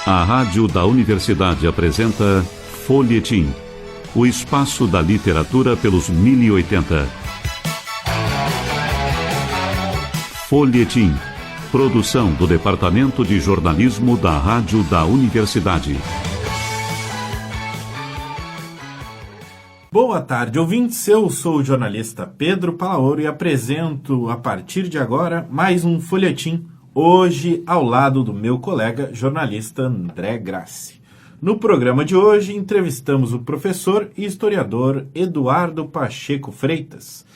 A Rádio da Universidade apresenta Folhetim, o espaço da literatura pelos 1080. Folhetim, produção do Departamento de Jornalismo da Rádio da Universidade. Boa tarde, ouvintes. Eu sou o jornalista Pedro Palaoro e apresento, a partir de agora, mais um Folhetim, hoje ao lado do meu colega jornalista André Grassi. No programa de hoje, entrevistamos o professor e historiador Eduardo Pacheco Freitas.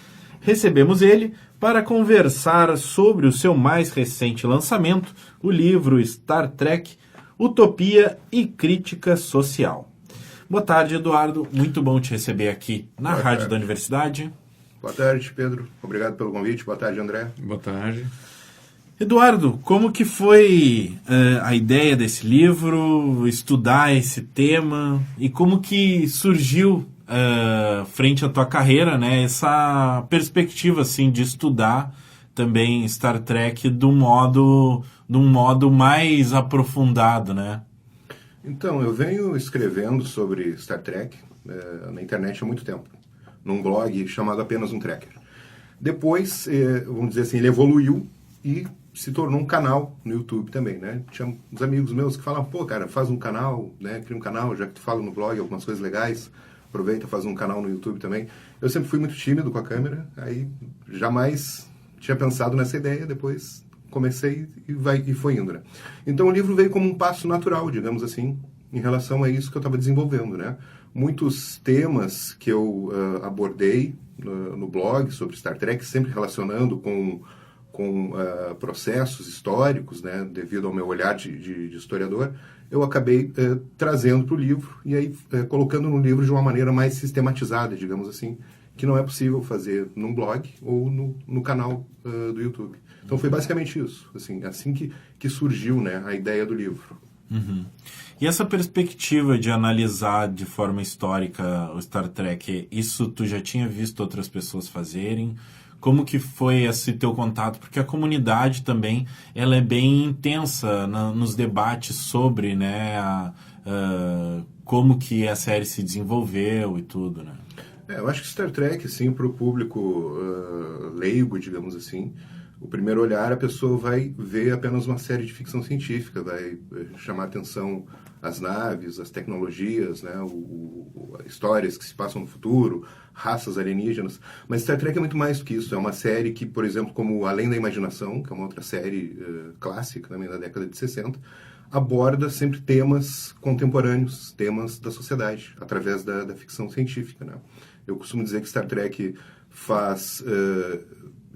Recebemos ele para conversar sobre o seu mais recente lançamento, o livro Star Trek, Utopia e Crítica Social. Boa tarde, Eduardo. Muito bom te receber aqui na Rádio da Universidade. Boa tarde, Pedro. Obrigado pelo convite. Boa tarde, André. Boa tarde. Eduardo, como que foi a ideia desse livro, estudar esse tema e como que surgiu frente à tua carreira, né, essa perspectiva assim de estudar também Star Trek de um modo mais aprofundado, né? Então, eu venho escrevendo sobre Star Trek na internet há muito tempo, num blog chamado Apenas um Trekker. Depois, vamos dizer assim, ele evoluiu e se tornou um canal no YouTube também, né? Tinha uns amigos meus que falavam, pô, cara, faz um canal, né? Cria um canal, já que tu fala no blog algumas coisas legais, aproveita, faz um canal no YouTube também. Eu sempre fui muito tímido com a câmera, aí jamais tinha pensado nessa ideia, depois comecei e foi indo, né? Então o livro veio como um passo natural, digamos assim, em relação a isso que eu estava desenvolvendo, né? Muitos temas que eu abordei no blog sobre Star Trek, sempre relacionando com processos históricos, né, devido ao meu olhar de historiador, eu acabei trazendo para o livro e aí colocando no livro de uma maneira mais sistematizada, digamos assim, que não é possível fazer num blog ou no canal do YouTube. Então foi basicamente isso, assim que surgiu, né, a ideia do livro. Uhum. E essa perspectiva de analisar de forma histórica o Star Trek, isso tu já tinha visto outras pessoas fazerem? Como que foi esse teu contato? Porque a comunidade também ela é bem intensa nos debates sobre, né, como que a série se desenvolveu e tudo, né? Eu acho que Star Trek, assim, para o público leigo, digamos assim, o primeiro olhar a pessoa vai ver apenas uma série de ficção científica, vai chamar atenção as naves, as tecnologias, né, histórias que se passam no futuro, raças alienígenas. Mas Star Trek é muito mais do que isso. É uma série que, por exemplo, como Além da Imaginação, que é uma outra série clássica também da década de 60, aborda sempre temas contemporâneos, temas da sociedade, através da ficção científica, né? Eu costumo dizer que Star Trek faz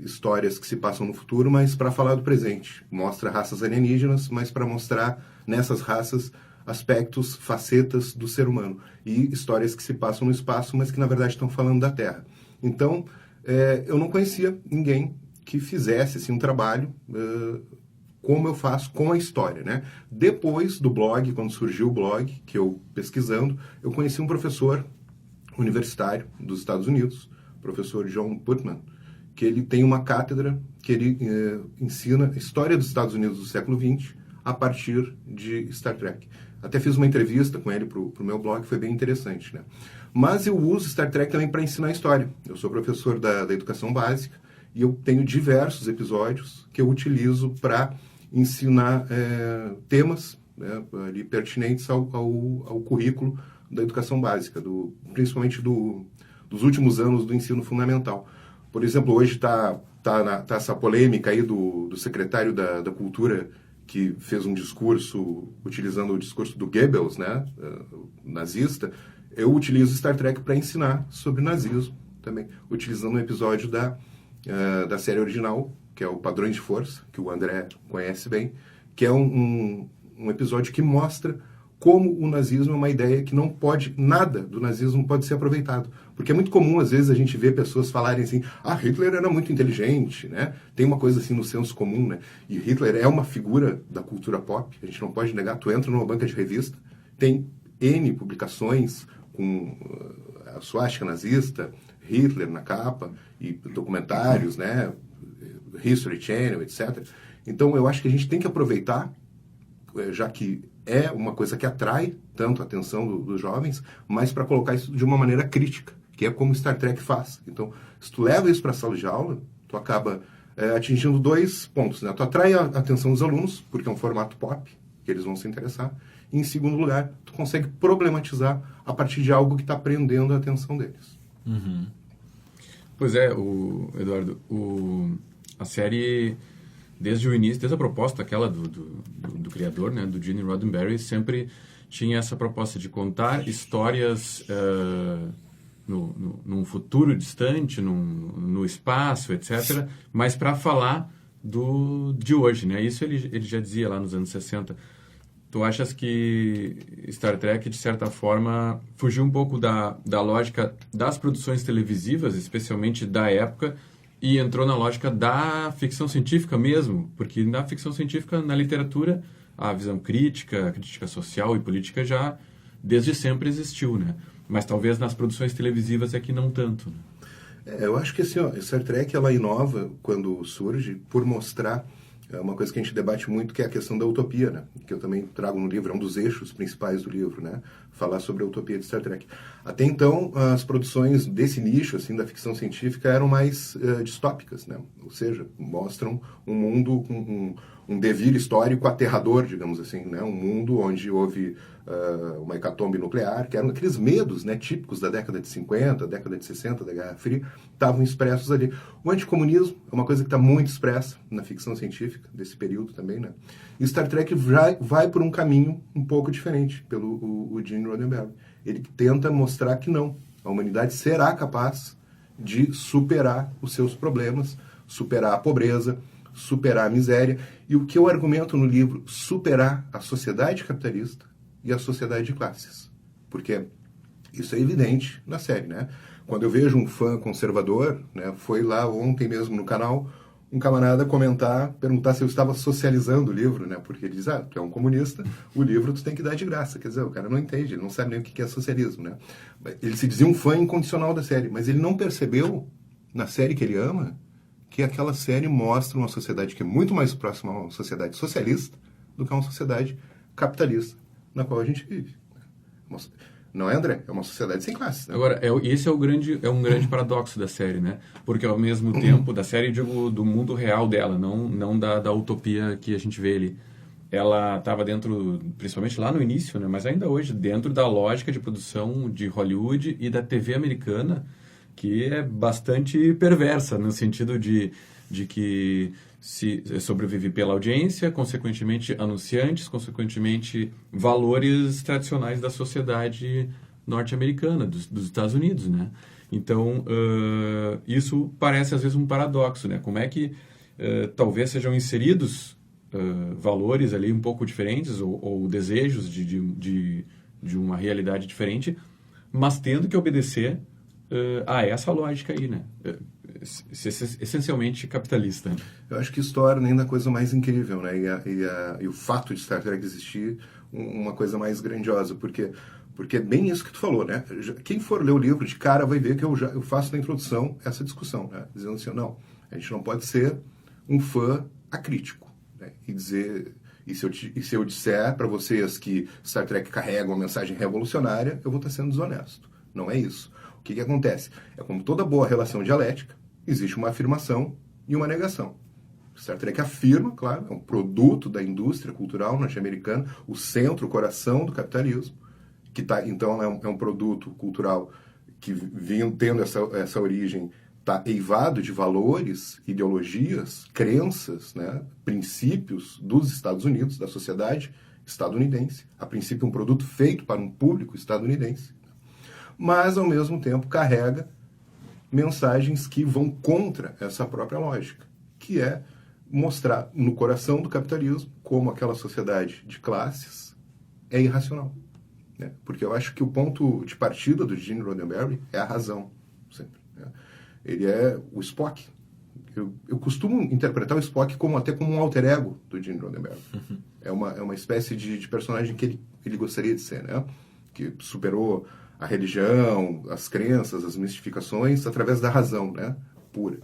histórias que se passam no futuro, mas para falar do presente. Mostra raças alienígenas, mas para mostrar nessas raças aspectos, facetas do ser humano. E histórias que se passam no espaço, mas que na verdade estão falando da Terra. Então, eu não conhecia ninguém que fizesse assim, um trabalho como eu faço com a história, né? Depois do blog, quando surgiu o blog, que eu pesquisando, eu conheci um professor universitário dos Estados Unidos, o professor John Putman, que ele tem uma cátedra que ele ensina a história dos Estados Unidos do século XX a partir de Star Trek. Até fiz uma entrevista com ele para o meu blog, foi bem interessante, né? Mas eu uso Star Trek também para ensinar história. Eu sou professor da educação básica e eu tenho diversos episódios que eu utilizo para ensinar temas, né, ali pertinentes ao currículo da educação básica, principalmente dos últimos anos do ensino fundamental. Por exemplo, hoje tá essa polêmica aí do secretário da Cultura que fez um discurso utilizando o discurso do Goebbels, né, nazista. Eu utilizo Star Trek para ensinar sobre nazismo também, utilizando um episódio da série original, que é o Padrões de Força, que o André conhece bem, que é um episódio que mostra como o nazismo é uma ideia que nada do nazismo pode ser aproveitado. Porque é muito comum, às vezes, a gente ver pessoas falarem assim, Hitler era muito inteligente, né? Tem uma coisa assim no senso comum, né? E Hitler é uma figura da cultura pop, a gente não pode negar. Tu entra numa banca de revista, tem N publicações com a suástica nazista, Hitler na capa, e documentários, né? History Channel, etc. Então, eu acho que a gente tem que aproveitar já que é uma coisa que atrai tanto a atenção dos jovens, mas para colocar isso de uma maneira crítica, que é como Star Trek faz. Então, se tu leva isso para a sala de aula, tu acaba atingindo 2 pontos, né? Tu atrai a atenção dos alunos, porque é um formato pop, que eles vão se interessar, e, em segundo lugar, tu consegue problematizar a partir de algo que está prendendo a atenção deles. Uhum. Pois é, Eduardo, a série, desde o início, desde a proposta aquela do criador, né, do Gene Roddenberry, sempre tinha essa proposta de contar histórias num futuro distante, no espaço, etc., mas para falar de hoje, né? Isso ele já dizia lá nos anos 60. Tu achas que Star Trek, de certa forma, fugiu um pouco da lógica das produções televisivas, especialmente da época, e entrou na lógica da ficção científica mesmo? Porque na ficção científica, na literatura, a visão crítica, a crítica social e política já desde sempre existiu, né? Mas talvez nas produções televisivas é que não tanto, né? Eu acho que assim, Star Trek ela inova quando surge por mostrar uma coisa que a gente debate muito, que é a questão da utopia, né? Que eu também trago no livro, é um dos eixos principais do livro, né? Falar sobre a utopia de Star Trek. Até então, as produções desse nicho, assim, da ficção científica eram mais distópicas, né? Ou seja, mostram um mundo com um devir histórico aterrador, digamos assim, né? Um mundo onde houve uma hecatombe nuclear, que eram aqueles medos, né, típicos da década de 50, década de 60, da Guerra Fria, estavam expressos ali. O anticomunismo é uma coisa que está muito expressa na ficção científica desse período também, né? E Star Trek vai por um caminho um pouco diferente pelo o Gene Roddenberry. Ele tenta mostrar que não, a humanidade será capaz de superar os seus problemas, superar a pobreza, superar a miséria, e o que eu argumento no livro, superar a sociedade capitalista e a sociedade de classes. Porque isso é evidente na série, né? Quando eu vejo um fã conservador, né, foi lá ontem mesmo no canal, um camarada perguntar se eu estava socializando o livro, né? Porque ele diz, tu é um comunista, o livro tu tem que dar de graça. Quer dizer, o cara não entende, ele não sabe nem o que é socialismo, né? Ele se dizia um fã incondicional da série, mas ele não percebeu, na série que ele ama, que aquela série mostra uma sociedade que é muito mais próxima a uma sociedade socialista do que a uma sociedade capitalista na qual a gente vive. Não é, André? É uma sociedade sem classes. Né? Agora, esse é um grande paradoxo da série, né? Porque, ao mesmo tempo, da série, digo, do mundo real dela, não da utopia que a gente vê ali. Ela estava dentro, principalmente lá no início, né? Mas ainda hoje, dentro da lógica de produção de Hollywood e da TV americana, que é bastante perversa, no sentido de que se sobrevive pela audiência, consequentemente anunciantes, consequentemente valores tradicionais da sociedade norte-americana, dos Estados Unidos, né? Então, isso parece às vezes um paradoxo, né? Como é que talvez sejam inseridos valores ali um pouco diferentes ou desejos de uma realidade diferente, mas tendo que obedecer a essa lógica aí, né? Essencialmente capitalista. Eu acho que isso torna ainda a coisa mais incrível, né? E o fato de Star Trek existir uma coisa mais grandiosa, porque é bem isso que tu falou, né? Quem for ler o livro de cara vai ver que eu faço na introdução essa discussão, né? Dizendo assim, não, a gente não pode ser um fã acrítico, né? E se eu disser para vocês que Star Trek carrega uma mensagem revolucionária, eu vou estar sendo desonesto. Não é isso. O que acontece? É como toda boa relação dialética, existe uma afirmação e uma negação. Star Trek afirma, claro, é um produto da indústria cultural norte-americana, o centro, o coração do capitalismo, que então é um produto cultural que, tendo essa origem, está eivado de valores, ideologias, crenças, né, princípios dos Estados Unidos, da sociedade estadunidense. A princípio, um produto feito para um público estadunidense. Mas, ao mesmo tempo, carrega mensagens que vão contra essa própria lógica, que é mostrar no coração do capitalismo como aquela sociedade de classes é irracional. Né? Porque eu acho que o ponto de partida do Gene Roddenberry é a razão, sempre. Né? Ele é o Spock. Eu costumo interpretar o Spock até como um alter ego do Gene Roddenberry. Uhum. É uma espécie de personagem que ele gostaria de ser, né? Que superou a religião, as crenças, as mistificações, através da razão, né, pura.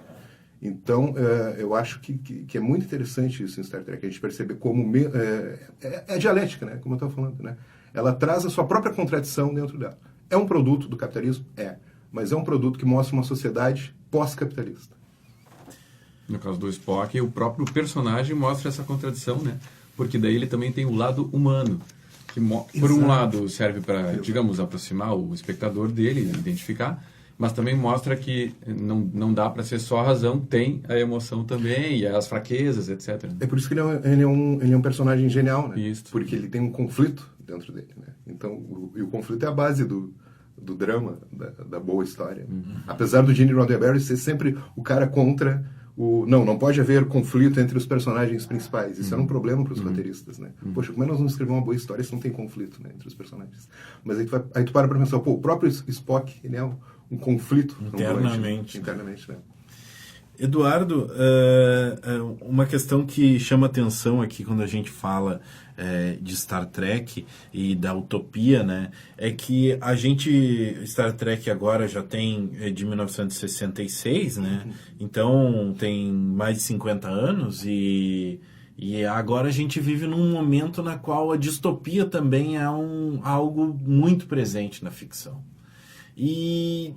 Então, eu acho que é muito interessante isso em Star Trek, a gente perceber como é dialética, né? Como eu estava falando, né? Ela traz a sua própria contradição dentro dela. É um produto do capitalismo? Mas é um produto que mostra uma sociedade pós-capitalista. No caso do Spock, o próprio personagem mostra essa contradição, né? Porque daí ele também tem o lado humano, que por um lado serve para, digamos, aproximar o espectador dele, identificar, mas também mostra que não dá para ser só a razão, tem a emoção também, e as fraquezas, etc. É por isso que ele é um personagem genial, né? Isso. Porque ele tem um conflito dentro dele, né? Então, o conflito é a base do drama, da boa história. Apesar do Gene Roddenberry ser sempre o cara contra não pode haver conflito entre os personagens principais. Isso era um problema para os roteiristas, né? Poxa, como é que nós vamos escrever uma boa história se não tem conflito, né, entre os personagens? Mas aí tu para pensar, o próprio Spock, ele é um conflito internamente, né? Eduardo, uma questão que chama atenção aqui quando a gente fala de Star Trek e da utopia, né, é que Star Trek agora já tem de 1966, né, então tem mais de 50 anos e agora a gente vive num momento na qual a distopia também é algo muito presente na ficção. E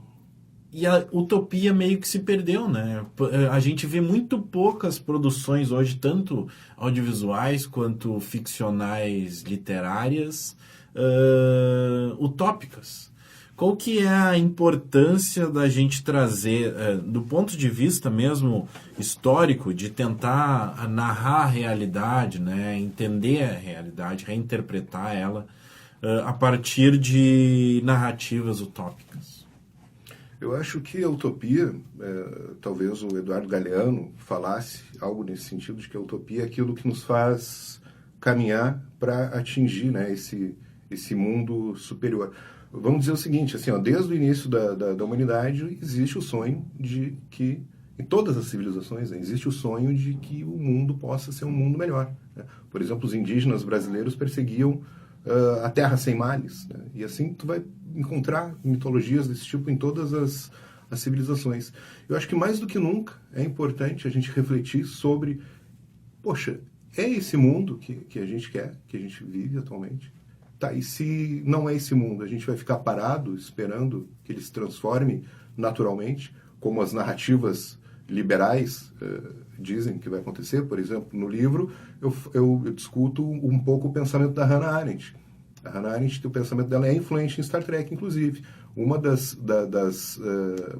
a utopia meio que se perdeu, né? A gente vê muito poucas produções hoje, tanto audiovisuais quanto ficcionais literárias, utópicas. Qual que é a importância da gente trazer, do ponto de vista mesmo histórico, de tentar narrar a realidade, né? Entender a realidade, reinterpretar ela, a partir de narrativas utópicas? Eu acho que a utopia, talvez o Eduardo Galeano falasse algo nesse sentido, de que a utopia é aquilo que nos faz caminhar para atingir, né, esse mundo superior. Vamos dizer o seguinte, assim, desde o início da humanidade existe o sonho de que, em todas as civilizações, né, existe o sonho de que o mundo possa ser um mundo melhor, né? Por exemplo, os indígenas brasileiros perseguiam a terra sem males, né? E assim tu vai encontrar mitologias desse tipo em todas as civilizações. Eu acho que mais do que nunca é importante a gente refletir sobre, poxa, é esse mundo que a gente quer, que a gente vive atualmente? Tá, e se não é esse mundo, a gente vai ficar parado esperando que ele se transforme naturalmente, como as narrativas liberais dizem que vai acontecer? Por exemplo, no livro eu discuto um pouco o pensamento da Hannah Arendt. A Hannah Arendt, o pensamento dela é influente em Star Trek, inclusive. Uma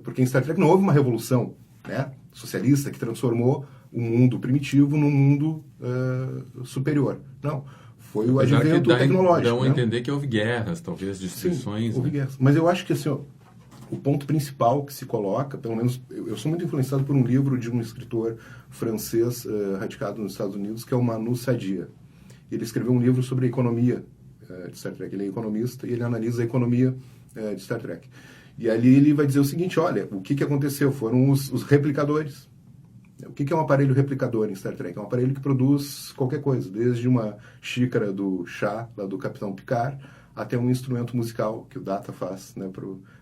porque em Star Trek não houve uma revolução, né, socialista que transformou o mundo primitivo num mundo superior. Não. Foi o advento tecnológico. Dão a entender que houve guerras, talvez, destruições. Sim, houve guerras. Mas eu acho que assim, o ponto principal que se coloca, pelo menos eu sou muito influenciado por um livro de um escritor francês radicado nos Estados Unidos, que é o Manu Sadia. Ele escreveu um livro sobre a economia de Star Trek. Ele é economista e ele analisa a economia de Star Trek. E ali ele vai dizer o seguinte, olha, o que aconteceu? Foram os replicadores. O que é um aparelho replicador em Star Trek? É um aparelho que produz qualquer coisa, desde uma xícara do chá, lá do Capitão Picard, até um instrumento musical que o Data faz, né,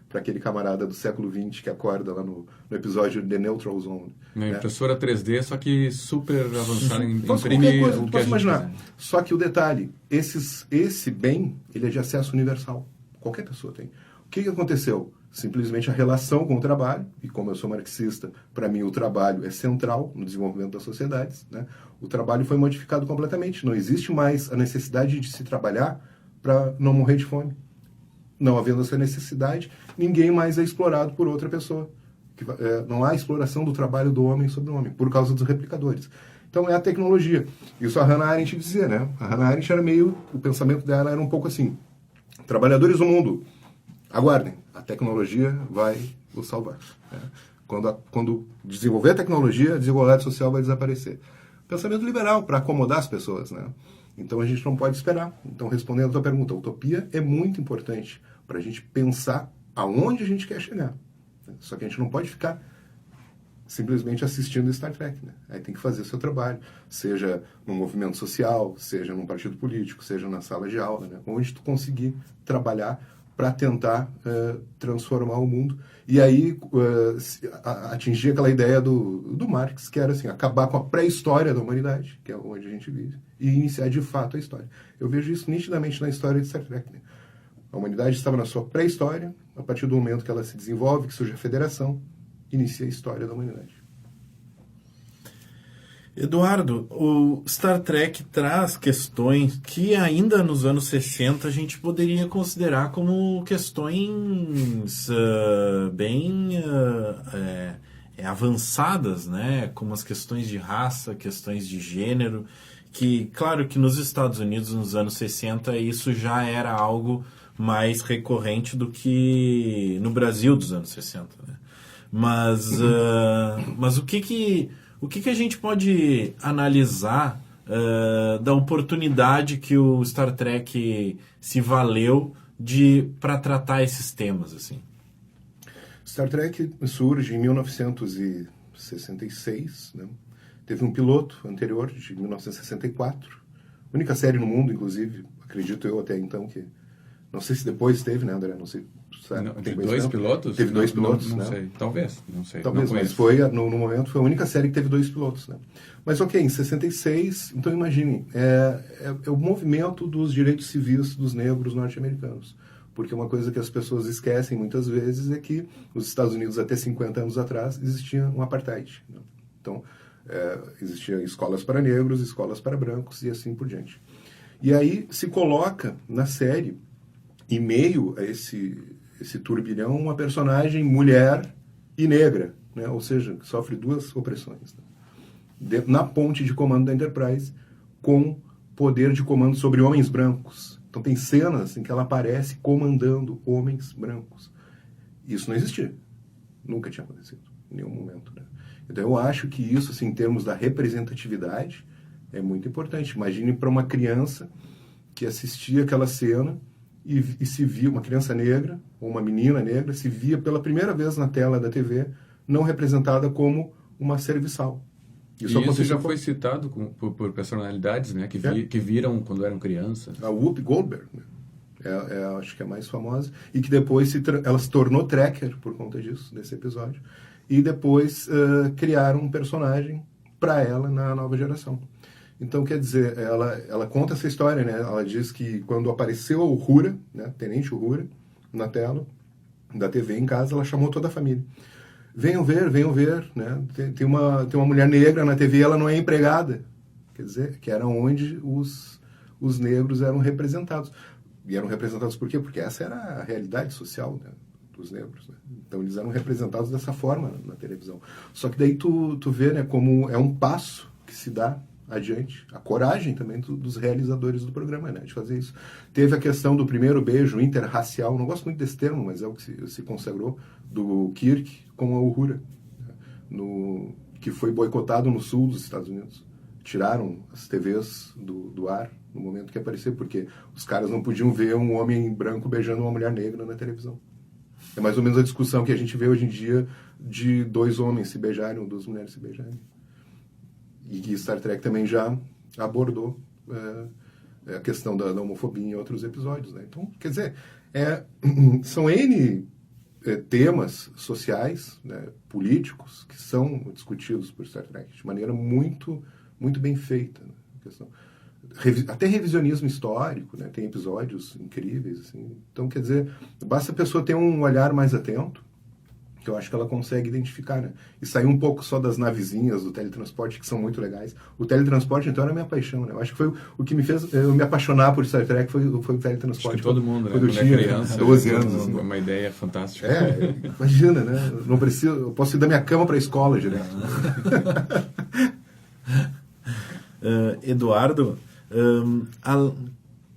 para aquele camarada do século XX que acorda lá no episódio The Neutral Zone. Uma impressora 3D, só que super avançada em imprimir coisa, o que posso imaginar. Só que o detalhe, esse bem, ele é de acesso universal. Qualquer pessoa tem. O que aconteceu? Simplesmente a relação com o trabalho, e como eu sou marxista, para mim o trabalho é central no desenvolvimento das sociedades, né? O trabalho foi modificado completamente. Não existe mais a necessidade de se trabalhar para não morrer de fome. Não havendo essa necessidade, ninguém mais é explorado por outra pessoa. Não há exploração do trabalho do homem sobre o homem, por causa dos replicadores. Então é a tecnologia. Isso a Hannah Arendt dizia, né? A Hannah Arendt era o pensamento dela era um pouco assim, trabalhadores do mundo, aguardem, a tecnologia vai os salvar. Né? Quando desenvolver a tecnologia, a desigualdade social vai desaparecer. Pensamento liberal, para acomodar as pessoas, né? Então a gente não pode esperar. Então, respondendo a tua pergunta, a utopia é muito importante para a gente pensar aonde a gente quer chegar. Só que a gente não pode ficar simplesmente assistindo Star Trek, né? Aí tem que fazer o seu trabalho, seja num movimento social, seja num partido político, seja na sala de aula, né? Onde tu conseguir trabalhar para tentar transformar o mundo. E aí atingir aquela ideia do Marx, que era assim, acabar com a pré-história da humanidade, que é onde a gente vive, e iniciar de fato a história. Eu vejo isso nitidamente na história de Star Trek, né? A humanidade estava na sua pré-história, a partir do momento que ela se desenvolve, que surge a federação, inicia a história da humanidade. Eduardo, o Star Trek traz questões que ainda nos anos 60 a gente poderia considerar como questões bem avançadas, né? Como as questões de raça, questões de gênero, que, claro que nos Estados Unidos, nos anos 60, isso já era algo mais recorrente do que no Brasil dos anos 60, né? Mas o que a gente pode analisar da oportunidade que o Star Trek se valeu para tratar esses temas, assim? Star Trek surge em 1966, né? Teve um piloto anterior, de 1964, única série no mundo, inclusive, acredito eu até então que... Não sei se depois teve, né, André? Não sei. Não, teve dois pilotos? Teve dois pilotos, não né? Sei. Talvez, não sei. Talvez, mas no momento foi a única série que teve 2 pilotos, né? Mas ok, em 66, então imagine, é o movimento dos direitos civis dos negros norte-americanos. Porque uma coisa que as pessoas esquecem muitas vezes é que nos Estados Unidos, até 50 anos atrás, existia um apartheid, né? Então, existiam escolas para negros, escolas para brancos e assim por diante. E aí se coloca na série, em meio a esse turbilhão, uma personagem mulher e negra, né? Ou seja, que sofre 2 opressões, né? Na ponte de comando da Enterprise, com poder de comando sobre homens brancos. Então tem cenas em que ela aparece comandando homens brancos. Isso não existia. Nunca tinha acontecido, em nenhum momento, né? Então eu acho que isso, assim, em termos da representatividade, é muito importante. Imagine para uma criança que assistia aquela cena e se via, uma criança negra, ou uma menina negra, se via pela primeira vez na tela da TV, não representada como uma serviçal. Isso já foi citado por personalidades, né, que viram quando eram crianças. A Whoopi Goldberg, né? Acho que é a mais famosa, e que depois ela se tornou tracker por conta disso, desse episódio, e depois criaram um personagem para ela na nova geração. Então, quer dizer, ela conta essa história, né? Ela diz que quando apareceu o Uhura, né, Tenente Uhura, na tela da TV em casa, ela chamou toda a família. Venham ver, né? Tem uma mulher negra na TV, ela não é empregada. Quer dizer, que era onde os negros eram representados. E eram representados por quê? Porque essa era a realidade social, né, dos negros, né? Então, eles eram representados dessa forma na televisão. Só que daí tu vê, né, como é um passo que se dá adiante, a coragem também dos realizadores do programa, né, de fazer isso. Teve a questão do primeiro beijo interracial, não gosto muito desse termo, mas é o que se consagrou, do Kirk com a Uhura, né, que foi boicotado no sul dos Estados Unidos. Tiraram as TVs do ar no momento que apareceu, porque os caras não podiam ver um homem branco beijando uma mulher negra na televisão. É mais ou menos a discussão que a gente vê hoje em dia de 2 homens se beijarem ou 2 mulheres se beijarem. E que Star Trek também já abordou a questão da homofobia em outros episódios, né? Então, quer dizer, são N temas sociais, né, políticos, que são discutidos por Star Trek de maneira muito, muito bem feita, né? Questão, até revisionismo histórico, né? Tem episódios incríveis, assim. Então, quer dizer, basta a pessoa ter um olhar mais atento, que eu acho que ela consegue identificar, né? E sair um pouco só das navezinhas do teletransporte, que são muito legais. O teletransporte, então, era a minha paixão, né? Eu acho que foi o que me fez eu me apaixonar por Star Trek, foi o teletransporte. Acho que todo mundo, né? Quando eu tinha criança, 12 anos. Assim. Uma ideia fantástica. Imagina, né? Não preciso, eu posso ir da minha cama para a escola direto. Eduardo,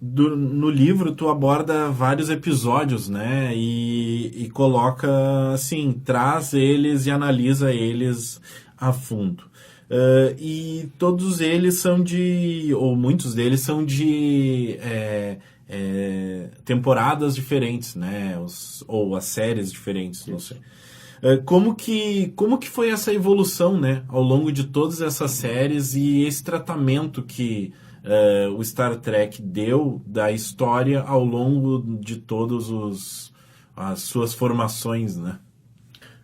no livro tu aborda vários episódios, né, e coloca, assim, traz eles e analisa eles a fundo. E todos eles são ou muitos deles são de temporadas diferentes, né, ou as séries diferentes, não sei. Como que foi essa evolução, né, ao longo de todas essas séries e esse tratamento que o Star Trek deu da história ao longo de as suas formações, né?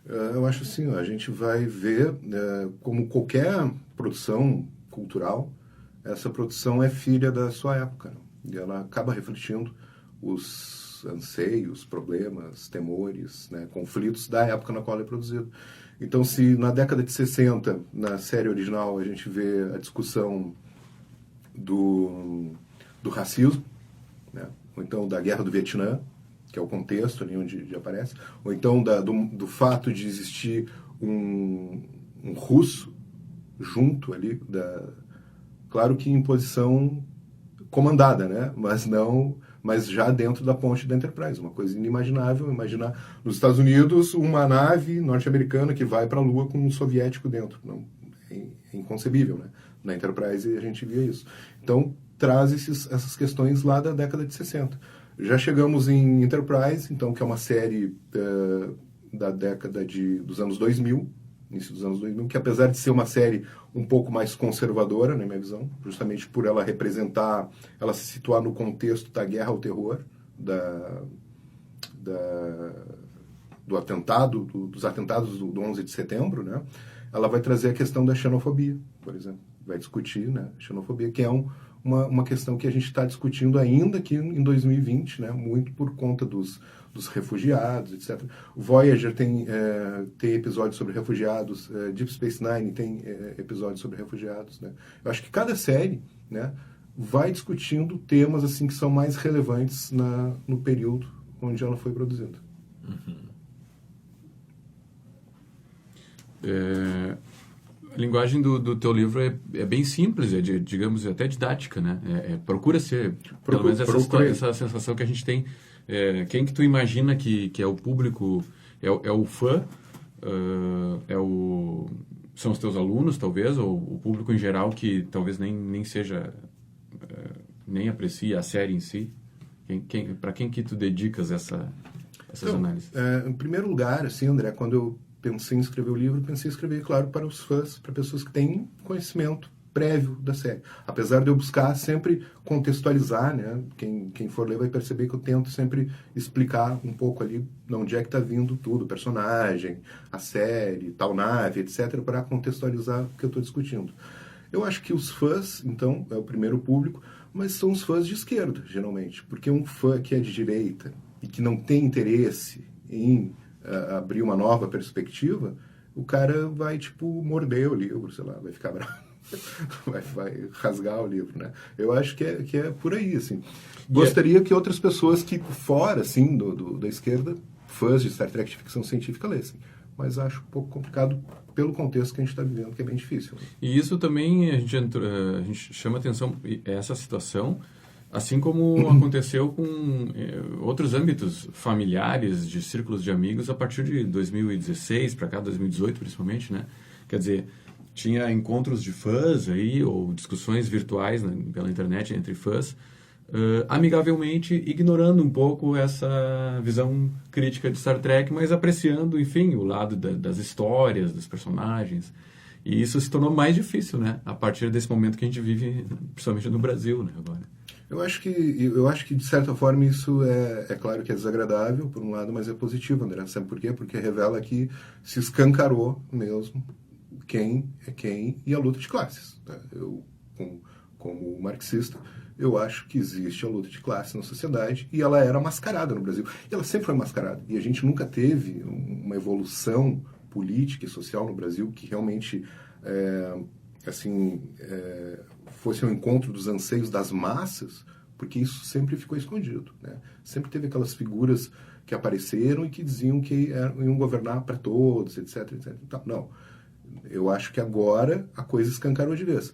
Eu acho assim, a gente vai ver, como qualquer produção cultural, essa produção é filha da sua época, né? E ela acaba refletindo os anseios, problemas, temores, né, conflitos da época na qual ela é produzida. Então, se na década de 60, na série original, a gente vê a discussão do racismo, né, ou então da Guerra do Vietnã, que é o contexto ali onde aparece, ou então do fato de existir um russo junto ali, claro que em posição comandada, né? Mas já dentro da ponte da Enterprise, uma coisa inimaginável, imaginar nos Estados Unidos uma nave norte-americana que vai para a Lua com um soviético dentro, não, é inconcebível, né? Na Enterprise a gente via isso. Então traz essas questões lá da década de 60. Já chegamos em Enterprise, então, que é uma série da década dos anos 2000, início dos anos 2000, que apesar de ser uma série um pouco mais conservadora, na minha visão, justamente por ela representar, ela se situar no contexto da guerra ao terror, dos atentados do 11 de setembro, né? Ela vai trazer a questão da xenofobia, por exemplo. Vai discutir, né, xenofobia, que é uma questão que a gente está discutindo ainda aqui em 2020, né, muito por conta dos refugiados, etc. O Voyager tem episódios sobre refugiados, Deep Space Nine tem episódios sobre refugiados, né. Eu acho que cada série, né, vai discutindo temas assim que são mais relevantes no período onde ela foi produzida. A linguagem do teu livro é bem simples, digamos, até didática, né? Procura ser, pelo menos essa sensação que a gente tem. Quem que tu imagina que é o público, é o fã, são os teus alunos, talvez, ou o público em geral que talvez nem seja, nem aprecia a série em si? Para quem que tu dedicas essas análises? Em primeiro lugar, assim, André, quando eu pensei em escrever o livro, pensei em escrever, claro, para os fãs, para pessoas que têm conhecimento prévio da série. Apesar de eu buscar sempre contextualizar, né? Quem for ler vai perceber que eu tento sempre explicar um pouco ali de onde é que está vindo tudo, o personagem, a série, tal nave, etc., para contextualizar o que eu estou discutindo. Eu acho que os fãs, então, é o primeiro público, mas são os fãs de esquerda, geralmente, porque um fã que é de direita e que não tem interesse em abrir uma nova perspectiva, o cara vai, tipo, morder o livro, sei lá, vai ficar bravo, vai rasgar o livro, né? Eu acho que é por aí, assim. Gostaria que outras pessoas que fora, assim, da esquerda, fãs de Star Trek de ficção científica, lessem. Mas acho um pouco complicado pelo contexto que a gente está vivendo, que é bem difícil. Né? E isso também a gente chama atenção, essa situação, assim como aconteceu com outros âmbitos familiares, de círculos de amigos, a partir de 2016 para cá, 2018 principalmente, né? Quer dizer, tinha encontros de fãs aí, ou discussões virtuais, né, pela internet entre fãs, amigavelmente ignorando um pouco essa visão crítica de Star Trek, mas apreciando, enfim, o lado das histórias, dos personagens. E isso se tornou mais difícil, né? A partir desse momento que a gente vive, principalmente no Brasil, né, agora. Eu acho que, de certa forma, isso é claro que é desagradável, por um lado, mas é positivo, André. Sabe por quê? Porque revela que se escancarou mesmo quem é quem e a luta de classes. Tá? Eu, como marxista, eu acho que existe a luta de classes na sociedade e ela era mascarada no Brasil. E ela sempre foi mascarada. E a gente nunca teve uma evolução política e social no Brasil que realmente fosse um encontro dos anseios das massas, porque isso sempre ficou escondido, né? Sempre teve aquelas figuras que apareceram e que diziam que iam governar para todos, etc, etc. Então, não, eu acho que agora a coisa escancarou de vez.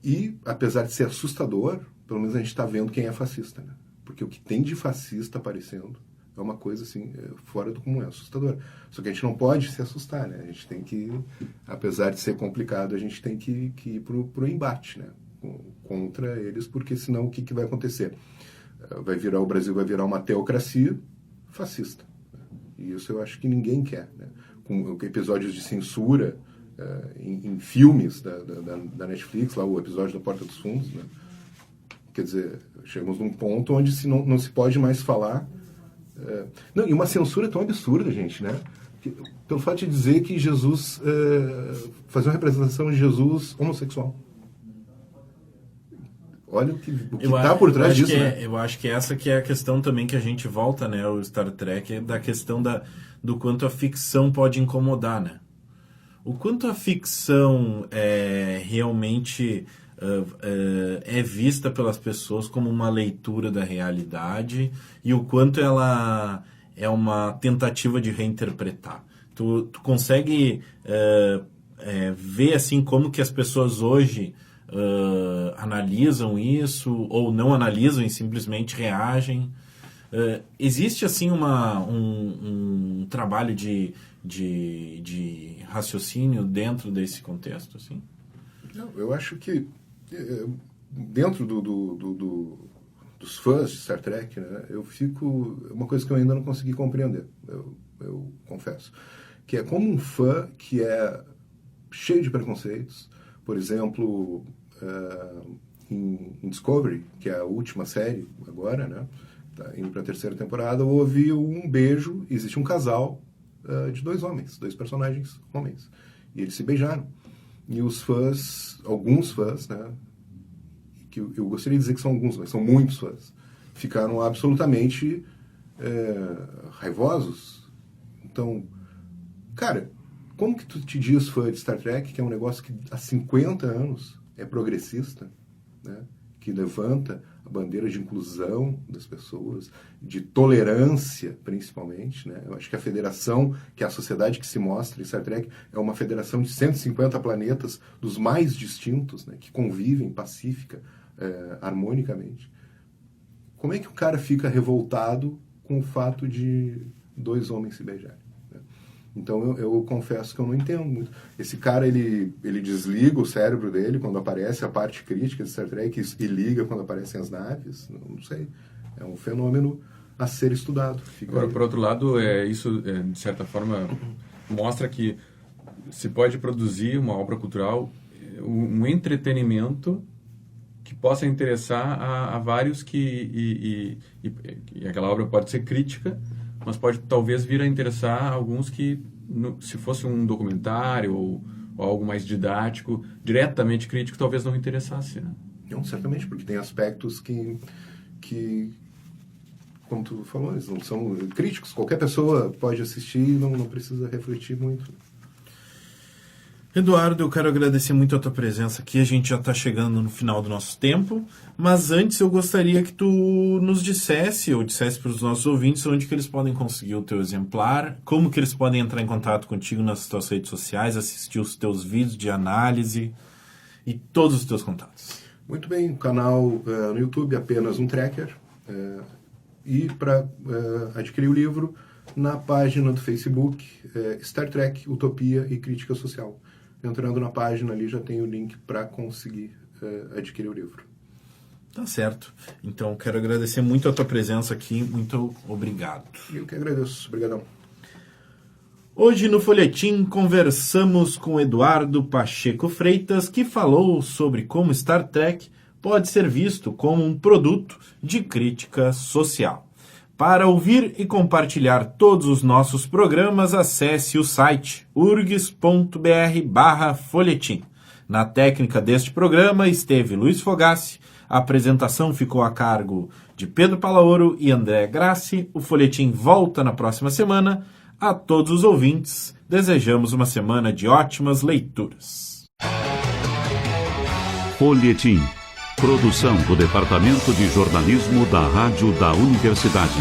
E, apesar de ser assustador, pelo menos a gente está vendo quem é fascista, né? Porque o que tem de fascista aparecendo é uma coisa assim, fora do comum, é assustador. Só que a gente não pode se assustar, né? A gente tem que, apesar de ser complicado, a gente tem que ir pro embate, né? Contra eles, porque senão o que vai acontecer? O Brasil vai virar uma teocracia fascista. Né? E isso eu acho que ninguém quer, né? Com episódios de censura em filmes da Netflix, lá o episódio da Porta dos Fundos, né? Quer dizer, chegamos num ponto onde não se pode mais falar. Não, e uma censura tão absurda, gente, né? Pelo fato de dizer que Jesus fazia uma representação de Jesus homossexual. Olha o que está por trás disso, né? Eu acho que essa que é a questão também que a gente volta, né, o Star Trek, da questão do quanto a ficção pode incomodar, né? O quanto a ficção realmente é vista pelas pessoas como uma leitura da realidade e o quanto ela é uma tentativa de reinterpretar. Tu consegue ver assim como que as pessoas hoje analisam isso ou não analisam e simplesmente reagem. Existe assim um trabalho de raciocínio dentro desse contexto, assim? Não, eu acho que dentro dos fãs de Star Trek, né, uma coisa que eu ainda não consegui compreender, eu confesso, que é como um fã que é cheio de preconceitos. Por exemplo, em Discovery, que é a última série agora, né, tá indo para a 3ª temporada, houve um beijo, existe um casal de 2 homens, 2 personagens homens, e eles se beijaram. E os fãs, alguns fãs, né, que eu gostaria de dizer que são alguns, mas são muitos fãs, ficaram absolutamente raivosos. Então, cara, como que tu te diz fã de Star Trek, que é um negócio que há 50 anos é progressista, né, que levanta a bandeira de inclusão das pessoas, de tolerância, principalmente, né? Eu acho que a federação, que é a sociedade que se mostra em Star Trek, é uma federação de 150 planetas, dos mais distintos, né, que convivem pacífica, harmonicamente. Como é que o cara fica revoltado com o fato de 2 homens se beijarem? Né? Então eu confesso que eu não entendo muito. Esse cara, ele desliga o cérebro dele quando aparece a parte crítica de Star Trek e liga quando aparecem as naves. Não sei. É um fenômeno a ser estudado. Agora, por outro lado, isso, de certa forma, mostra que se pode produzir uma obra cultural, um entretenimento que possa interessar a vários e aquela obra pode ser crítica, mas pode talvez vir a interessar alguns que, se fosse um documentário ou algo mais didático, diretamente crítico, talvez não interessasse, né? Não, certamente, porque tem aspectos que como tu falou, eles não são críticos. Qualquer pessoa pode assistir e não precisa refletir muito. Eduardo, eu quero agradecer muito a tua presença aqui. A gente já está chegando no final do nosso tempo, mas antes eu gostaria que tu nos dissesse para os nossos ouvintes onde que eles podem conseguir o teu exemplar, como que eles podem entrar em contato contigo nas tuas redes sociais, assistir os teus vídeos de análise e todos os teus contatos. Muito bem, o canal no YouTube apenas um tracker, e para adquirir o livro na página do Facebook Star Trek, Utopia e Crítica Social. Entrando na página ali já tem o link para conseguir adquirir o livro. Tá certo. Então, quero agradecer muito a tua presença aqui. Muito obrigado. Eu que agradeço. Obrigadão. Hoje no Folhetim conversamos com Eduardo Pacheco Freitas, que falou sobre como Star Trek pode ser visto como um produto de crítica social. Para ouvir e compartilhar todos os nossos programas, acesse o site urgs.br/folhetim. Na técnica deste programa esteve Luiz Fogassi, a apresentação ficou a cargo de Pedro Palaoro e André Grassi. O Folhetim volta na próxima semana. A todos os ouvintes, desejamos uma semana de ótimas leituras. Folhetim. Produção do Departamento de Jornalismo da Rádio da Universidade.